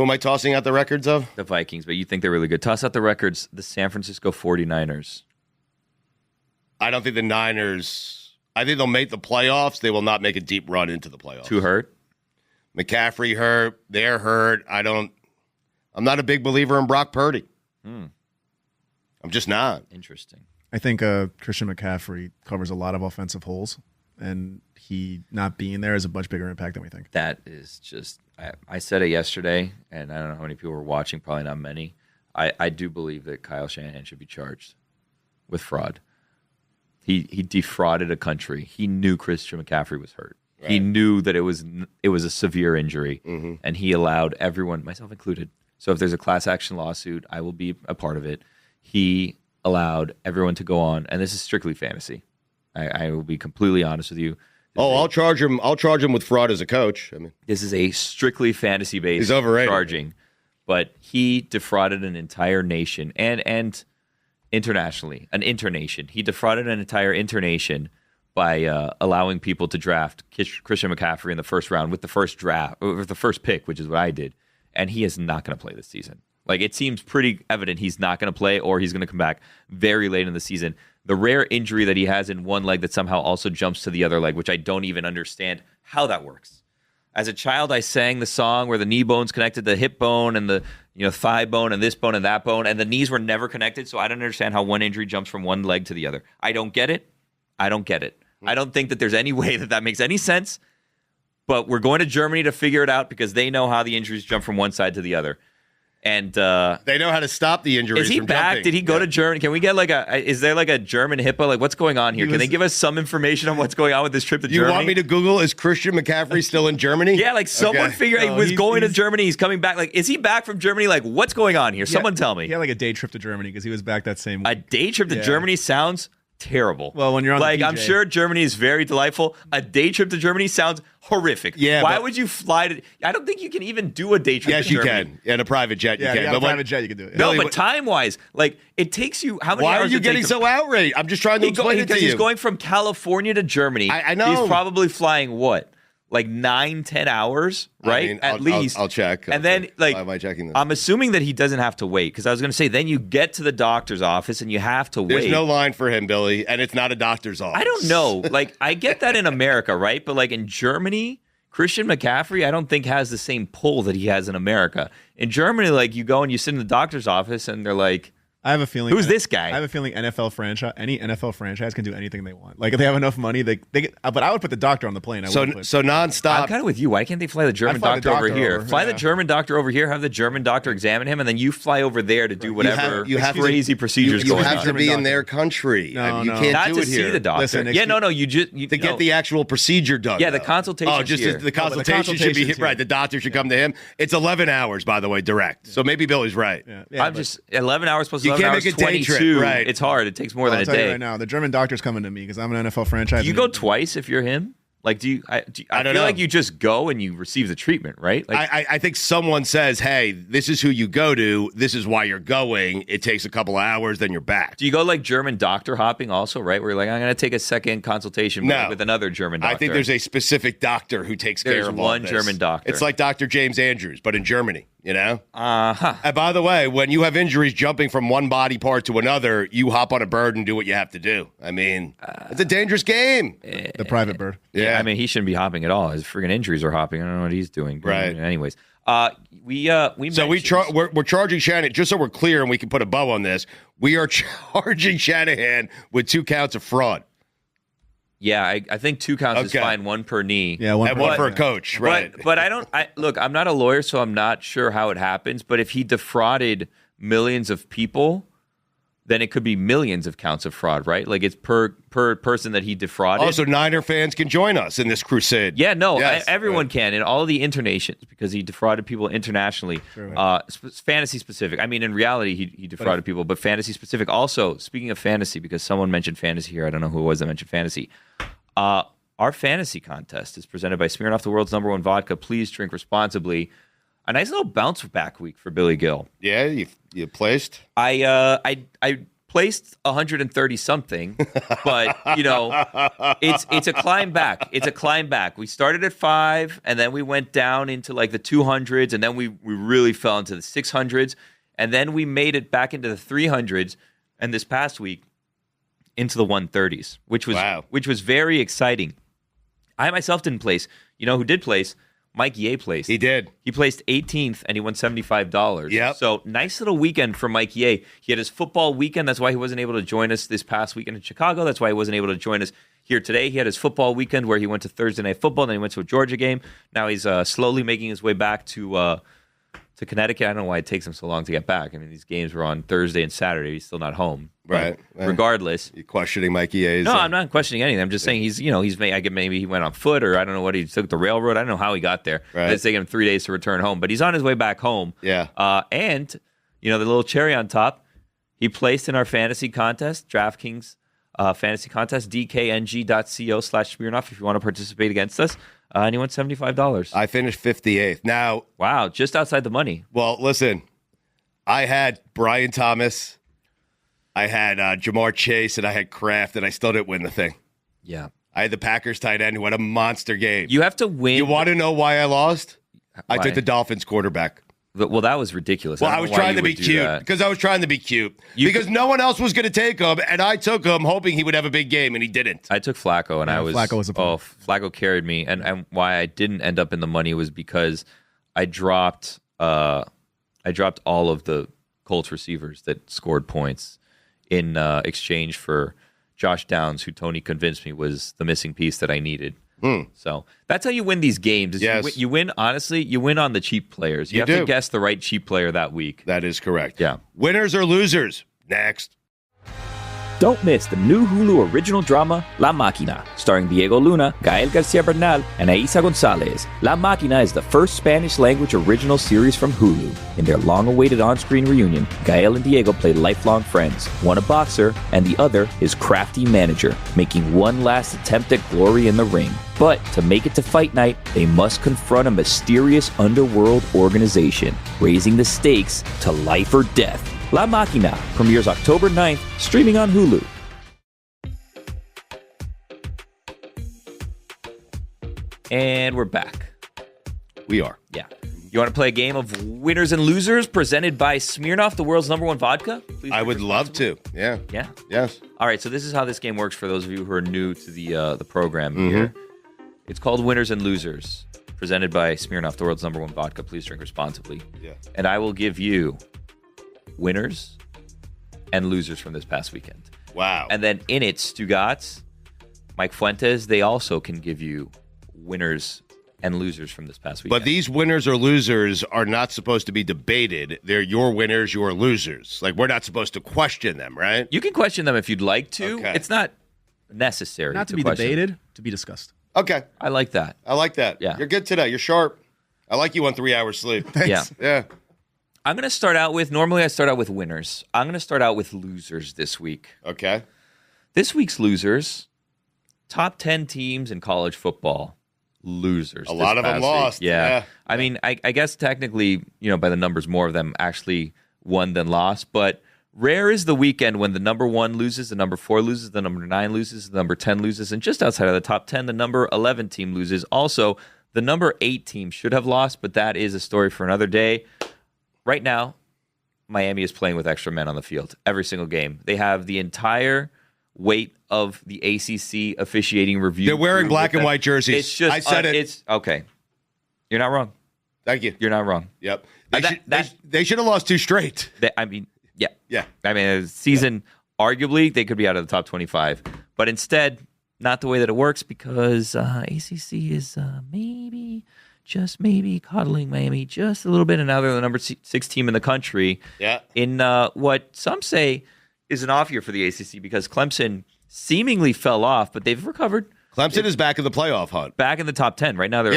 am I tossing out the records of? The Vikings, but you think they're really good. Toss out the records. The San Francisco 49ers. I don't think the Niners. I think they'll make the playoffs. They will not make a deep run into the playoffs. Too hurt? McCaffrey hurt. They're hurt. I'm not a big believer in Brock Purdy. I'm just not. Interesting. I think Christian McCaffrey covers a lot of offensive holes, and he not being there is a much bigger impact than we think. That is just, I said it yesterday, and I don't know how many people were watching, probably not many. I do believe that Kyle Shanahan should be charged with fraud. He defrauded a country. He knew Christian McCaffrey was hurt. Right. He knew that it was a severe injury, and he allowed everyone, myself included. So if there's a class action lawsuit, I will be a part of it. He allowed everyone to go on, and this is strictly fantasy. I will be completely honest with you. I'll charge him. I'll charge him with fraud as a coach. I mean, this is a strictly fantasy-based he's overrated. Charging, but he defrauded an entire nation and internationally, an internation. He defrauded an entire internation by allowing people to draft Christian McCaffrey in the first round with the first draft, or the first pick, which is what I did, and he is not going to play this season. Like, it seems pretty evident he's not going to play, or he's going to come back very late in the season. The rare injury that he has in one leg that somehow also jumps to the other leg, which I don't even understand how that works. As a child, I sang the song where the knee bone's connected to the hip bone and the thigh bone and this bone and that bone, and the knees were never connected. So I don't understand how one injury jumps from one leg to the other. I don't get it. I don't think that there's any way that makes any sense. But we're going to Germany to figure it out because they know how the injuries jump from one side to the other. And they know how to stop the injuries. Is he from back? Jumping. Did he go to Germany? Can we get is there like a German HIPAA? Like, what's going on here? Can they give us some information on what's going on with this trip to Germany? You want me to Google, is Christian McCaffrey still in Germany? Yeah, like someone figure out he was going to Germany. He's coming back. Like, is he back from Germany? Like, what's going on here? Someone tell me. He had like a day trip to Germany because he was back that same week. A day trip to Germany sounds terrible. Well, when you're on like, the PJ. I'm sure Germany is very delightful. A day trip to Germany sounds horrific. Yeah. Why would you fly to? I don't think you can even do a day trip. Yes, to you Germany. can. In a private jet, you can. Yeah, a private jet, you can do it. No, Billy, but time-wise, like it takes you how many why hours? are you getting so outraged? I'm just trying to explain it to because you. he's going from California to Germany. I know. He's probably flying what? Like 9-10 hours, right? I mean, At least. I'll check. And then, like, why am I checking this? I'm assuming that he doesn't have to wait because I was going to say, then you get to the doctor's office and you have to There's wait. no line for him, Billy, and it's not a doctor's office. I don't know. Like, I get that in America, right? But like in Germany, Christian McCaffrey, I don't think has the same pull that he has in America. In Germany, like you go and you sit in the doctor's office and they're like, I have a feeling. Who's this guy? I have a feeling any NFL franchise can do anything they want. Like if they have enough money, they get. But I would put the doctor on the plane. So nonstop. I'm kind of with you. Why can't they fly the German fly the doctor over doctor here? over, Fly yeah. the German doctor over here, have the German doctor examine him, and then you fly over there to do whatever crazy procedures You going have on. to be in their country. No, you no. can't Not do to it see here. the doctor. Listen, to get the actual procedure done. Yeah, the though. consultation. Oh, just here. the consultation should be consultation's right. here. The doctor should come to him. It's 11 hours, by the way, direct. So maybe Billy's right. I'm just 11 hours plus You 11 can't hours, make a day trip, 22. right. It's hard. It takes more than I'll a tell you day. right now, the German doctor's coming to me because I'm an NFL franchise. Do you go twice if you're him? Like, do you? I don't feel know. like you just go and you receive the treatment, right? Like, I think someone says, hey, this is who you go to. This is why you're going. It takes a couple of hours, then you're back. do you go like German doctor hopping also, right? Where you're like, I'm going to take a second consultation No. with another German doctor. I think there's a specific doctor who takes care There's of all one this. German doctor. It's like Dr. James Andrews, but in Germany, you know? Uh-huh. And by the way, when you have injuries jumping from one body part to another, you hop on a bird and do what you have to do. I mean, it's a dangerous game. the private bird? Yeah. I mean, he shouldn't be hopping at all. His friggin' injuries are hopping. I don't know what he's doing. Right. Anyways, we So mentioned- we're charging Shanahan, just so we're clear and we can put a bow on this, we are charging Shanahan with 2 counts of fraud. Yeah, I think 2 counts is Okay. fine, 1 per knee. Yeah, one And per- one for a coach, right? But look, I'm not a lawyer, so I'm not sure how it happens. But if he defrauded millions of people, then it could be millions of counts of fraud, right? Like it's per person that he defrauded. Also, Niner fans can join us in this crusade. Yeah, no, Yes, everyone right. can in all of the internations because he defrauded people internationally. Fantasy specific. I mean, in reality, he defrauded people, but fantasy specific. Also, speaking of fantasy, because someone mentioned fantasy here, I don't know who it was that mentioned fantasy. Our fantasy contest is presented by Smirnoff, the world's #1 vodka. Please drink responsibly. A nice little bounce back week for Billy Gill. Yeah, you placed. I placed 130 something, but it's a climb back. It's a climb back. We started at 5, and then we went down into like the 200s, and then we really fell into the 600s, and then we made it back into the 300s, and this past week into the 130s, which was very exciting. I myself didn't place. You know who did place? Mike Ye placed. He did. He placed 18th, and he won $75. Yep. So nice little weekend for Mike Ye. He had his football weekend. That's why he wasn't able to join us this past weekend in Chicago. That's why he wasn't able to join us here today. He had his football weekend where he went to Thursday Night Football, then he went to a Georgia game. Now he's slowly making his way back to Connecticut. I don't know why it takes him so long to get back. I mean, these games were on Thursday and Saturday. He's still not home. Right. Regardless. You're questioning Mikey A's. No, I'm not questioning anything. I'm just saying maybe he went on foot or I don't know what he took the railroad. I don't know how he got there. Right. It's taken him 3 days to return home, but he's on his way back home. Yeah. And the little cherry on top, he placed in our fantasy contest, DraftKings fantasy contest, dkng.co/Smirnoff if you want to participate against us. And he won $75. I finished 58th. Now, Wow, just outside the money. well, listen, I had Brian Thomas, I had Jamar Chase, and I had Kraft, and I still didn't win the thing. Yeah. I had the Packers tight end who had a monster game. You have to win. You want to know why I lost? I Why? took the Dolphins quarterback. Well, that was ridiculous. Well, I don't was know why trying you to be would do cute that. because I was trying to be cute You because no one else was going to take him, and I took him hoping he would have a big game, and he didn't. I took Flacco, and Flacco was a bummer. Flacco carried me, and why I didn't end up in the money was because I dropped all of the Colts receivers that scored points in exchange for Josh Downs, who Tony convinced me was the missing piece that I needed. So that's how you win these games. Is Yes. you win, honestly, you win on the cheap players. You have do. to guess the right cheap player that week. That is correct. Yeah. Winners or losers? Next. Don't miss the new Hulu original drama La Máquina, starring Diego Luna, Gael García Bernal, and Aiza González. La Máquina is the first Spanish-language original series from Hulu. In their long-awaited on-screen reunion, Gael and Diego play lifelong friends, one a boxer and the other his crafty manager, making one last attempt at glory in the ring. But to make it to fight night, they must confront a mysterious underworld organization, raising the stakes to life or death. La Máquina premieres October 9th, streaming on Hulu. And we're back. We are. Yeah. You want to play a game of winners and losers presented by Smirnoff, the world's #1 vodka? Please I drink would love responsibly. to. Yeah. Yeah. Yes. All right. So this is how this game works for those of you who are new to the program here. It's called Winners and Losers, presented by Smirnoff, the world's #1 vodka. Please drink responsibly. Yeah. And I will give you winners and losers from this past weekend. Wow. And then in it, Stugotz, Mike Fuentes, they also can give you winners and losers from this past weekend. But these winners or losers are not supposed to be debated. They're your winners, your losers. Like, we're not supposed to question them, right? You can question them if you'd like to. Okay. It's not necessary. Not to be question. debated, to be discussed. Okay. I like that. I like that. Yeah. You're good today. You're sharp. I like you on 3 hours sleep. Yeah. Yeah. I'm going to start out with, normally I start out with winners. I'm going to start out with losers this week. Okay. This week's losers, top 10 teams in college football, losers. A this lot of them past lost. week. Yeah. Yeah. I mean, I guess technically, by the numbers, more of them actually won than lost. But rare is the weekend when the number 1 loses, the number 4 loses, the number 9 loses, the number 10 loses. And just outside of the top 10, the number 11 team loses. Also, the number 8 team should have lost, but that is a story for another day. Right now, Miami is playing with extra men on the field every single game. They have the entire weight of the ACC officiating review. They're wearing crew black with and them. white jerseys. It's just, I said it. It's okay. You're not wrong. Thank you. You're not wrong. Yep. That- They should have lost 2 straight. Yeah. Yeah. I mean, a season, arguably, they could be out of the top 25. But instead, not the way that it works because ACC is just maybe coddling Miami just a little bit. And now they're the number 6 team in the country. Yeah. In what some say is an off year for the ACC because Clemson seemingly fell off, but they've recovered. Clemson is back in the playoff hunt. Back in the top 10. Right now, they're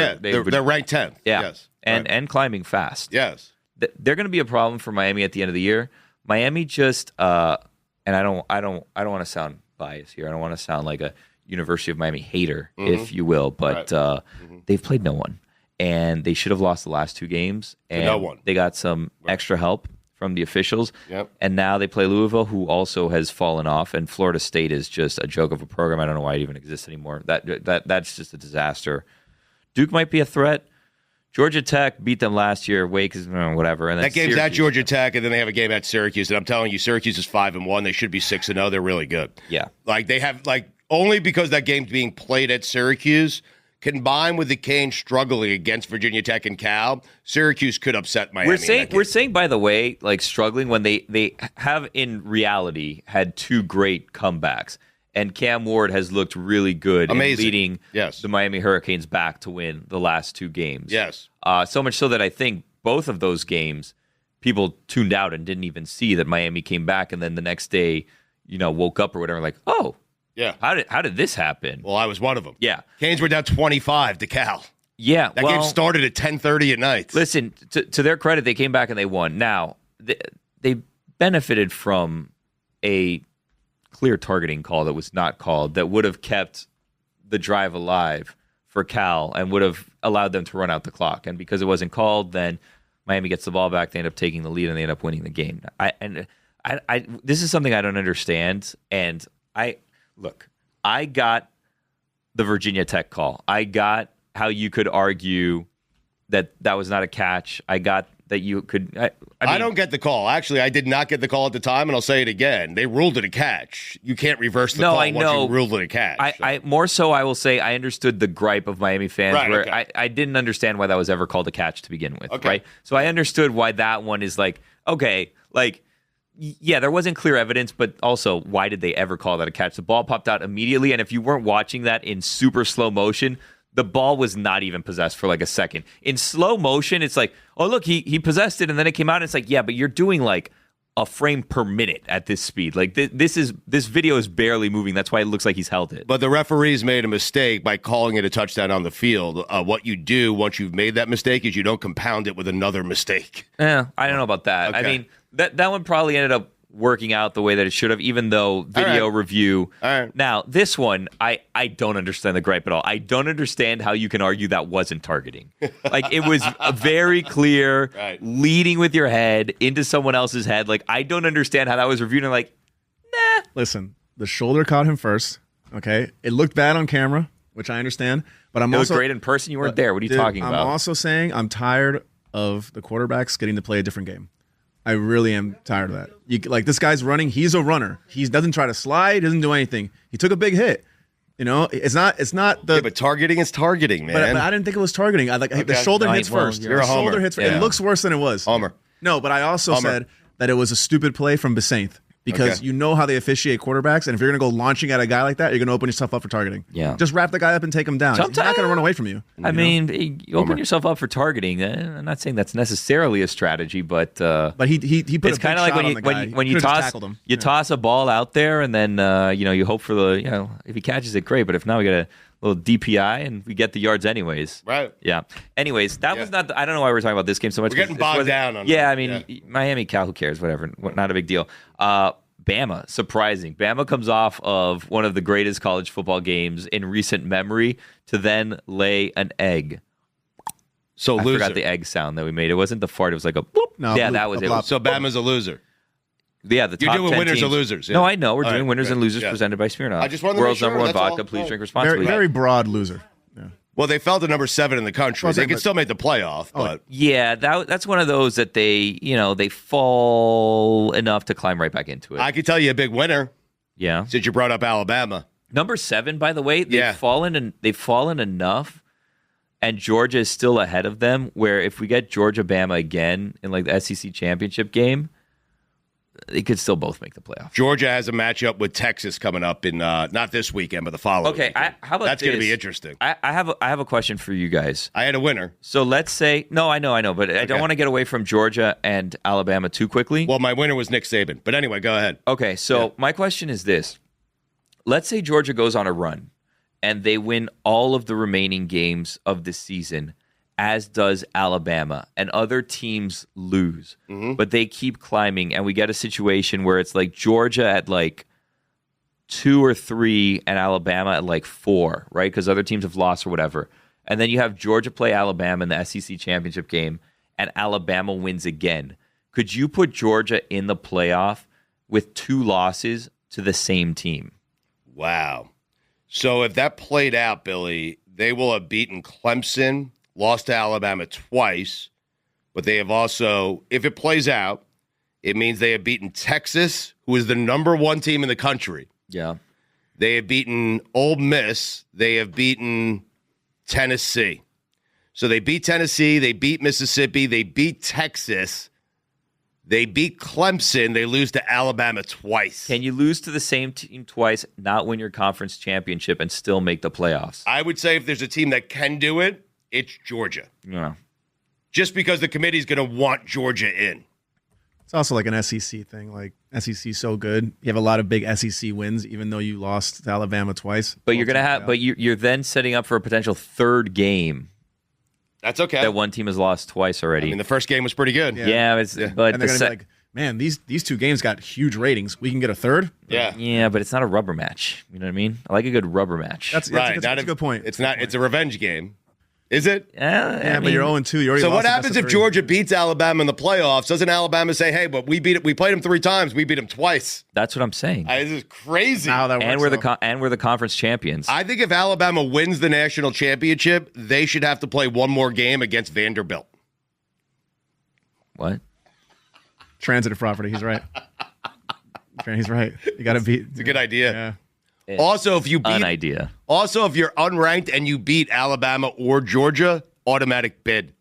ranked 10th. Yeah. Yes. And Right. and climbing fast. Yes. They're going to be a problem for Miami at the end of the year. Miami just and I don't want to sound biased here. I don't want to sound like a University of Miami hater, if you will, but they've played no one. And they should have lost the last 2 games. And no one. They got some extra help from the officials. Yep. And now they play Louisville, who also has fallen off. And Florida State is just a joke of a program. I don't know why it even exists anymore. That's just a disaster. Duke might be a threat. Georgia Tech beat them last year, whatever. And then That game's at Syracuse. Georgia Tech, and then they have a game at Syracuse. And I'm telling you, Syracuse is 5-1. They should be 6-0. They're really good. Yeah. Like they have only because that game's being played at Syracuse, combined with the Canes struggling against Virginia Tech and Cal, Syracuse could upset Miami. We're saying, by the way, like struggling when they have in reality had 2 great comebacks. And Cam Ward has looked really good in leading the Miami Hurricanes back to win the last 2 games. Yes. So much so that I think both of those games, people tuned out and didn't even see that Miami came back. And then the next day, woke up or whatever, like, oh, yeah. How did this happen? Well, I was one of them. Yeah. Canes were down 25 to Cal. Yeah. That game started at 10:30 at night. Listen, to their credit, they came back and they won. Now, they benefited from a clear targeting call that was not called that would have kept the drive alive for Cal and would have allowed them to run out the clock. And because it wasn't called, then Miami gets the ball back. They end up taking the lead and they end up winning the game. This is something I don't understand. And I got the Virginia Tech call. I got how you could argue that was not a catch. I got that you could. I don't get the call. Actually, I did not get the call at the time, and I'll say it again. They ruled it a catch. You can't reverse the call once you ruled it a catch. I more so, I will say, I understood the gripe of Miami fans, I didn't understand why that was ever called a catch to begin with, right? So I understood why that one is like, okay, like, yeah, there wasn't clear evidence, but also, why did they ever call that a catch? The ball popped out immediately, and if you weren't watching that in super slow motion, the ball was not even possessed for like a second. In slow motion, it's like, oh, look, he possessed it, and then it came out, and it's like, yeah, but you're doing like a frame per minute at this speed. Like this video is barely moving. That's why it looks like he's held it. But the referees made a mistake by calling it a touchdown on the field. What you do once you've made that mistake is you don't compound it with another mistake. Yeah, I don't know about that. Okay. I mean, that one probably ended up working out the way that it should have, even though video review. All right. Now, this one, I don't understand the gripe at all. I don't understand how you can argue that wasn't targeting. Like, it was very clear, leading with your head into someone else's head. Like, I don't understand how that was reviewed. And like, nah. Listen, the shoulder caught him first. Okay, it looked bad on camera, which I understand. But It was great in person. You weren't there. What are you talking about? I'm also saying I'm tired of the quarterbacks getting to play a different game. I really am tired of that. Like, this guy's running. He's a runner. He doesn't try to slide. Doesn't do anything. He took a big hit. You know, it's not the. Yeah, but targeting is targeting, man. But I didn't think it was targeting. The shoulder hits first. You're a homer. Shoulder hits first. It looks worse than it was. Homer. No, but I also said that it was a stupid play from Besainth. Because you know how they officiate quarterbacks, and if you're going to go launching at a guy like that, you're going to open yourself up for targeting. Yeah. Just wrap the guy up and take him down. He's not going to run away from you. I mean, you open yourself up for targeting. I'm not saying that's necessarily a strategy, but he put it's kind of like when you toss a ball out there, and then you hope for if he catches it, great. But if not, we got a little DPI, and we get the yards anyways. Right. Yeah. Anyways, that was not. I don't know why we're talking about this game so much. We're getting bogged down on. Yeah. I mean, Miami, Cal, who cares? Whatever. Not a big deal. Bama, surprising. Bama comes off of one of the greatest college football games in recent memory to then lay an egg. So I forgot the egg sound that we made. It wasn't the fart. It was like a bloop. No, yeah, bloop, that was it. Bloop. So Bama's a loser. Yeah, the top You're doing 10 winners teams. or losers. Yeah. No, I know. We're All doing right, winners good. and losers Yeah. presented by Smirnoff. I just wanted to World's make sure, number one that's vodka. all. Please Right. drink responsibly. Very broad loser. Yeah. Well, they fell to number 7 in the country. Well, They could still make the playoff, but Yeah, that's one of those that they fall enough to climb right back into it. I could tell you a big winner Yeah. since you brought up Alabama. Number 7, by the way, they've fallen enough, and Georgia is still ahead of them. Where if we get Georgia Bama again in like the SEC championship game, they could still both make the playoff. Georgia has a matchup with Texas coming up in not this weekend, but the following. Okay, weekend. how about that's going to this? be interesting. I have a question for you guys. I had a winner. So let's say I know, but I don't want to get away from Georgia and Alabama too quickly. Well, my winner was Nick Saban, but anyway, go ahead. Okay, so my question is this. Let's say Georgia goes on a run and they win all of the remaining games of the season, as does Alabama, and other teams lose, but they keep climbing, and we get a situation where it's like Georgia at like 2 or 3 and Alabama at like 4, right? Because other teams have lost or whatever. And then you have Georgia play Alabama in the SEC championship game, and Alabama wins again. Could you put Georgia in the playoff with 2 losses to the same team? Wow. So if that played out, Billy, they will have beaten Clemson, lost to Alabama twice, but they have also, if it plays out, it means they have beaten Texas, who is the number 1 team in the country. Yeah. They have beaten Ole Miss. They have beaten Tennessee. So they beat Tennessee. They beat Mississippi. They beat Texas. They beat Clemson. They lose to Alabama twice. Can you lose to the same team twice, not win your conference championship, and still make the playoffs? I would say if there's a team that can do it, it's Georgia. Yeah. Just because the committee's going to want Georgia in. It's also like an SEC thing. Like, SEC so good. You have a lot of big SEC wins, even though you lost to Alabama twice. But you're then setting up for a potential 3rd game. That's okay. That one team has lost twice already. I mean, the first game was pretty good. Yeah, but And they're going to be like, man, these 2 games got huge ratings. We can get a 3rd? Yeah. Yeah, but it's not a rubber match. You know what I mean? I like a good rubber match. That's Right. a good point. It's not. It's a revenge game. Is it? Yeah, but you're 0-2. You already So lost what the happens best of if 3. Georgia beats Alabama in the playoffs? Doesn't Alabama say, "Hey, but we played them 3 times. We beat them twice." That's what I'm saying. This is crazy. How that works, and we're the conference champions. I think if Alabama wins the national championship, they should have to play one more game against Vanderbilt. What? Transitive property. He's right. He's right. You got to beat. It's a good idea. Yeah. Also, if you beat An idea. Also, if you're unranked and you beat Alabama or Georgia, automatic bid.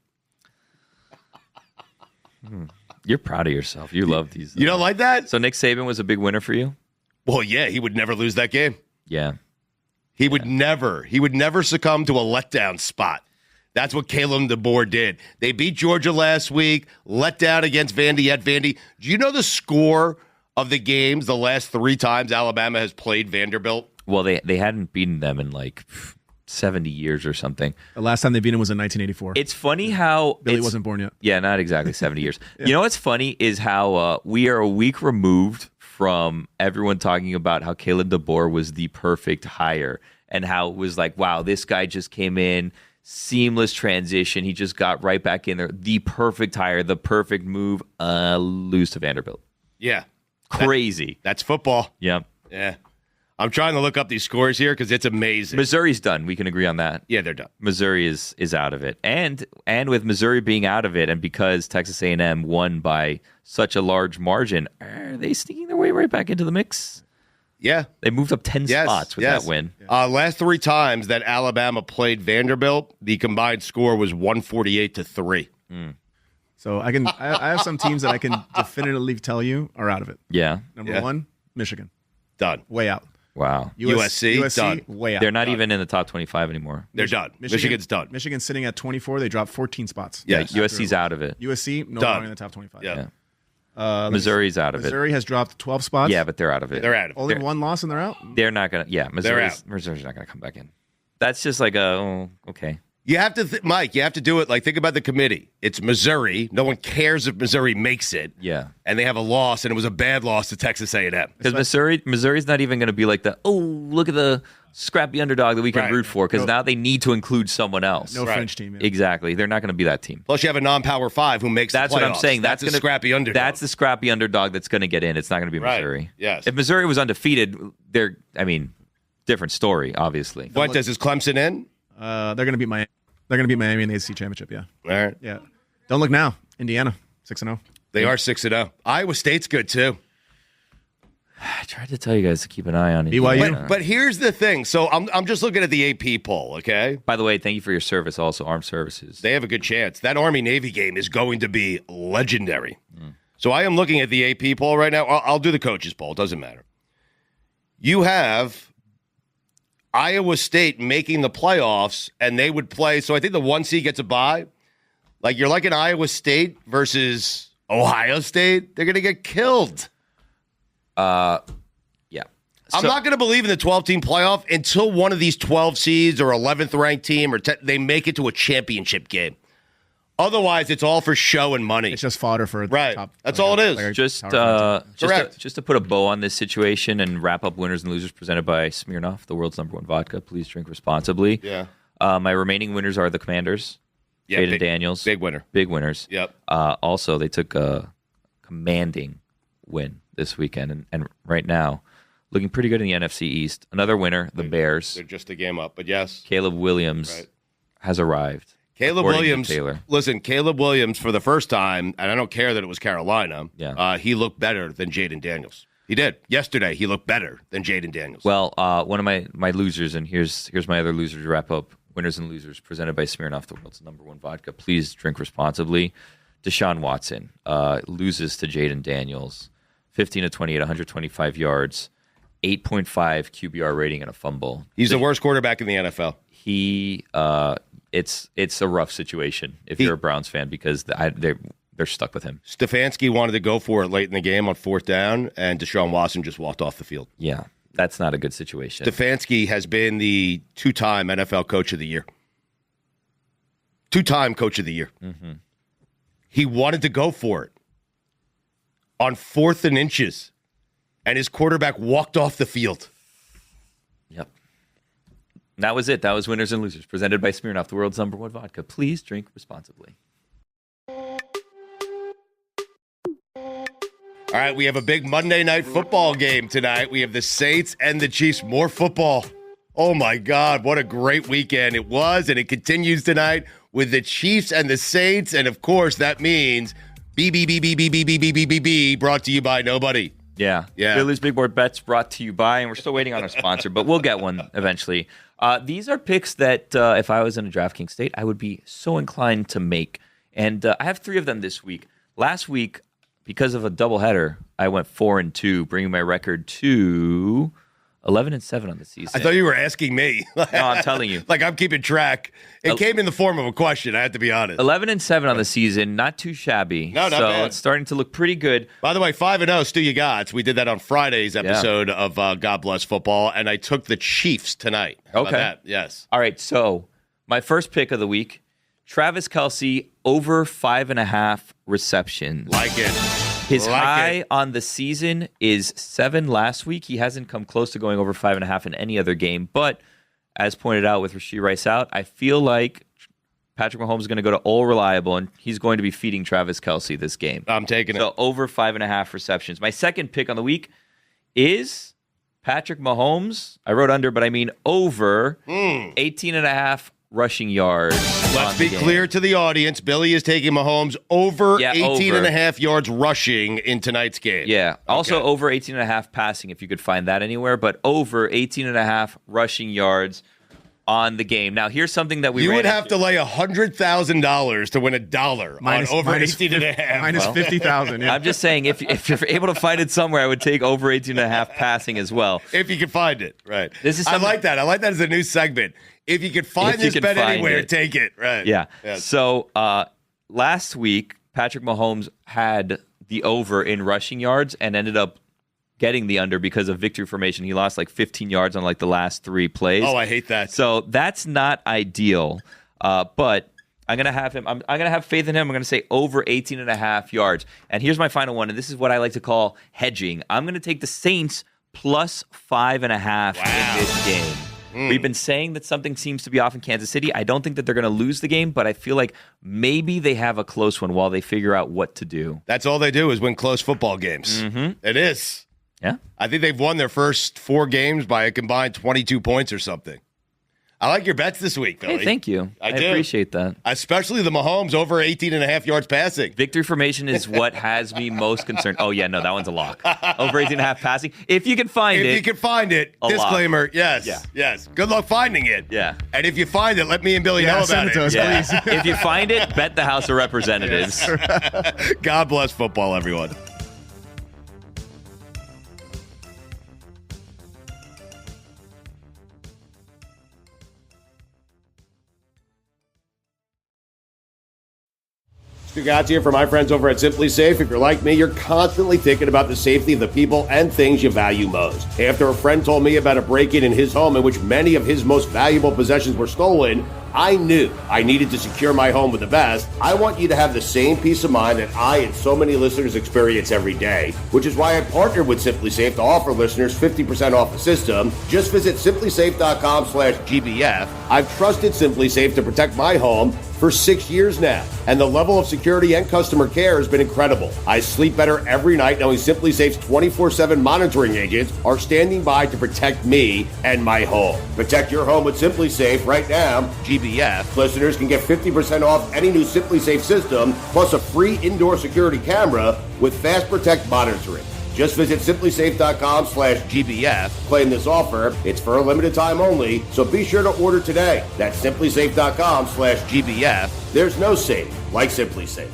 You're proud of yourself. You love these. You don't like that? So Nick Saban was a big winner for you? Well, yeah, he would never lose that game. Yeah. He would never succumb to a letdown spot. That's what Caleb DeBoer did. They beat Georgia last week, let down against Vandy at Vandy. Do you know the score of the games the last 3 times Alabama has played Vanderbilt? Well, they hadn't beaten them in like 70 years or something. The last time they beat him was in 1984. It's funny how Billy wasn't born yet. Yeah, not exactly 70 years. You know what's funny is how we are a week removed from everyone talking about how Caleb DeBoer was the perfect hire and how it was like, wow, this guy just came in, seamless transition. He just got right back in there. The perfect hire, the perfect move, lose to Vanderbilt. Yeah. Crazy. That's football. Yeah. Yeah. I'm trying to look up these scores here because it's amazing. Missouri's done. We can agree on that. Yeah, they're done. Missouri is out of it. And with Missouri being out of it and because Texas A&M won by such a large margin, are they sneaking their way right back into the mix? Yeah. They moved up 10 spots with that win. Last 3 times that Alabama played Vanderbilt, the combined score was 148-3. So I have some teams that I can definitively tell you are out of it. Yeah. Number 1, Michigan. Done. Way out. Wow. USC, done. Way out. They're not even in the top 25 anymore. They're done. Michigan's done. Michigan's sitting at 24. They dropped 14 spots. Yeah, Yes. USC's out of it. USC, no Done. longer in the top 25. Yeah. Missouri's out of Missouri has dropped 12 spots. it. Yeah, but they're out of it. They're out of it. Only They're- 1 loss and they're out. They're not going to. Yeah, Missouri's not going to come back in. That's just like okay. You have to, Mike, you have to do it like, think about the committee. It's Missouri. No one cares if Missouri makes it. Yeah. And they have a loss, and it was a bad loss to Texas A&M. Because Missouri's not even going to be like look at the scrappy underdog that we can Right. root for because now they need to include someone else. No French team. Yeah. Exactly. They're not going to be that team. Plus, you have a non-power 5 who makes That's the playoffs. what I'm saying. That's a gonna, scrappy underdog. That's the scrappy underdog that's going to get in. It's not going to be Right. Missouri. Yes. If Missouri was undefeated, different story, obviously. Fuentes, is Clemson in? They're going to beat Miami. They're going to beat Miami in the ACC championship. Yeah. All right. Yeah. Don't look now. Indiana, 6-0. They are 6-0. Iowa State's good, too. I tried to tell you guys to keep an eye on it. BYU. But here's the thing. So I'm just looking at the AP poll, okay? By the way, thank you for your service, also Armed Services. They have a good chance. That Army-Navy game is going to be legendary. So I am looking at the AP poll right now. I'll do the coaches poll. It doesn't matter. You have Iowa State making the playoffs, and they would play. So I think the 1 seed gets a bye. Like, you're like an Iowa State versus Ohio State. They're going to get killed. Yeah. I'm not going to believe in the 12-team playoff until one of these 12 seeds or 11th ranked team or they make it to a championship game. Otherwise, it's all for show and money. It's just fodder for Right. top. That's all it is. a Just power Correct. to put a bow on this situation and wrap up winners and losers presented by Smirnoff, the world's #1 vodka. Please drink responsibly. Yeah. My remaining winners are the Commanders, Yeah, Jaden big- Daniels, Big winner. big winners. Yep. Also, they took a commanding win this weekend, and right now, looking pretty good in the NFC East. Another winner, the Bears. They're just a game up, but yes. Caleb Williams Right. has arrived. Caleb according to Williams, Taylor. listen, Caleb Williams for the first time, and I don't care that it was Carolina, Yeah. he looked better than Jaden Daniels. He did. Yesterday, he looked better than Jaden Daniels. Well, one of my losers, and here's my other loser to wrap up. Winners and losers presented by Smirnoff, the world's #1 vodka. Please drink responsibly. Deshaun Watson loses to Jaden Daniels, 15 of 28, 125 yards, 8.5 QBR rating and a fumble. He's the worst quarterback in the NFL. It's a rough situation if you're a Browns fan because they're stuck with him. Stefanski wanted to go for it late in the game on 4th down, and Deshaun Watson just walked off the field. Yeah, that's not a good situation. Stefanski has been the 2-time NFL Coach of the Year. 2-time Coach of the Year. Mm-hmm. He wanted to go for it on 4th and inches, and his quarterback walked off the field. Yep. That was it. That was winners and losers presented by Smirnoff, the world's #1 vodka. Please drink responsibly. All right, we have a big Monday Night Football game tonight. We have the Saints and the Chiefs. More football. Oh, my God. What a great weekend it was, and it continues tonight with the Chiefs and the Saints. And, of course, that means BBBBBBBB brought to you by nobody. Yeah. Yeah. Billy's Big Board Bets brought to you by, and we're still waiting on our sponsor, but we'll get one eventually. These are picks that if I was in a DraftKings state, I would be so inclined to make. And I have 3 of them this week. Last week, because of a doubleheader, I went 4-2, bringing my record to 11-7 on the season. I thought you were asking me. No, I'm telling you. Like I'm keeping track. It came in the form of a question. I have to be honest. 11-7 on the season, not too shabby. No, not so bad. It's starting to look pretty good. By the way, 5-0, Stugotz. We did that on Friday's episode of God Bless Football, and I took the Chiefs tonight. How about Okay. that? Yes. All right, so my first pick of the week, Travis Kelce over 5.5 receptions. Like it. His Like high it. on the season is 7 last week. He hasn't come close to going over 5.5 in any other game. But as pointed out with Rashee Rice out, I feel like Patrick Mahomes is going to go to all reliable, and he's going to be feeding Travis Kelce this game. I'm taking it. So over 5.5 receptions. My second pick on the week is Patrick Mahomes. I wrote under, but I mean over 18.5 rushing yards. Let's be clear to the audience. Billy is taking Mahomes over 18 and a half yards rushing in tonight's game. Yeah. Also Okay. over 18.5 passing, if you could find that anywhere, but over 18.5 rushing yards on the game. Now, here's something that we You ran would have into. to lay $100,000 to win $1 on over 18 and a half. Minus 50,000. Yeah. I'm just saying, if you're able to find it somewhere, I would take over 18.5 passing as well. If you can find it, right. This is I something- like that. I like that as a new segment. If you could find If you this could bet find anywhere, it. take it. Right. Yeah. Yes. So last week, Patrick Mahomes had the over in rushing yards and ended up getting the under because of victory formation. He lost like 15 yards on like the last 3 plays. Oh, I hate that. So that's not ideal. But I'm gonna have him. I'm gonna have faith in him. I'm gonna say over 18.5 yards. And here's my final one. And this is what I like to call hedging. I'm gonna take the Saints plus 5.5 in this game. We've been saying that something seems to be off in Kansas City. I don't think that they're going to lose the game, but I feel like maybe they have a close one while they figure out what to do. That's all they do is win close football games. It is. Yeah. I think they've won their first 4 games by a combined 22 points or something. I like your bets this week, Billy. Hey, thank you. I I do. appreciate that. Especially the Mahomes over 18.5 yards passing. Victory formation is what has me most concerned. Oh, yeah, no, that one's a lock. Over 18.5 passing. If you can find If it. you can find it, a disclaimer, yes, Yeah. yes. Good luck finding it. Yeah. And if you find it, let me and Billy know about send it to us, Yeah. please. If you find it, bet the House of Representatives. God bless football, everyone. Stugotz here for my friends over at Simply Safe. If you're like me, you're constantly thinking about the safety of the people and things you value most. After a friend told me about a break-in in his home in which many of his most valuable possessions were stolen, I knew I needed to secure my home with the best. I want you to have the same peace of mind that I and so many listeners experience every day, which is why I partnered with Simply Safe to offer listeners 50% off the system. Just visit simplysafe.com/GBF. I've trusted Simply Safe to protect my home for 6 years now, and the level of security and customer care has been incredible. I sleep better every night knowing Simply Safe's 24/7 monitoring agents are standing by to protect me and my home. Protect your home with Simply Safe right now. GBF listeners can get 50% off any new Simply Safe system, plus a free indoor security camera with Fast Protect monitoring. Just visit simplysafe.com/GBF. Claim this offer. It's for a limited time only, so be sure to order today. That's simplysafe.com/GBF. There's no safe like Simply Safe.